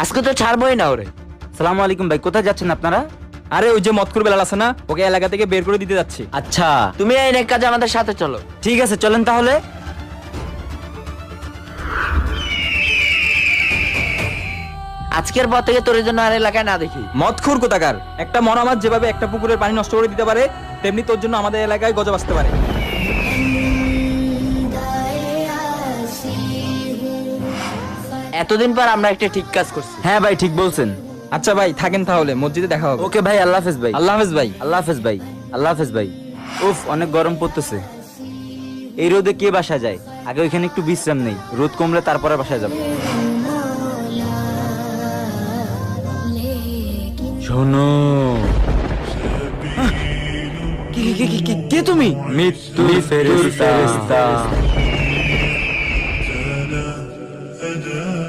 আজকে তো ছাড়বোই না ওরে। সালামু আলাইকুম ভাই, কোথায় যাচ্ছেন আপনারা? আরে ওই যে মতকুর বেলাল আছে না, ওকে এলাকা থেকে বের করে দিতে যাচ্ছি। আচ্ছা তুমি এই নেক কাজে আমাদের সাথে চলো। ঠিক আছে, চলেন তাহলে। আজকের পর থেকে তোর জন্য আর এলাকায় না দেখি। মতখুর কোথাকার, একটা মরামাত যেভাবে একটা পুকুরের পানি নষ্ট করে দিতে পারে, তেমনি তোর জন্য আমাদের এলাকায় গজব আসতে পারে। এতদিন পর আমরা একটা ঠিক কাজ করছি। হ্যাঁ ভাই, ঠিক বলছেন। আচ্ছা ভাই থাকেন তাহলে, মসজিদে দেখা হবে। ওকে ভাই, আল্লাহ হাফেজ ভাই। আল্লাহ হাফেজ ভাই। আল্লাহ হাফেজ ভাই। আল্লাহ হাফেজ ভাই। উফ, অনেক গরম পড়তেছে। এই রোদে কে বাসায় যায়? আগে ওইখানে একটু বিশ্রাম নেই, রোদ কমলে তারপরে বাসায় যাব। শোনো, কে তুমি? মৃত্যুর ফেরেশতা।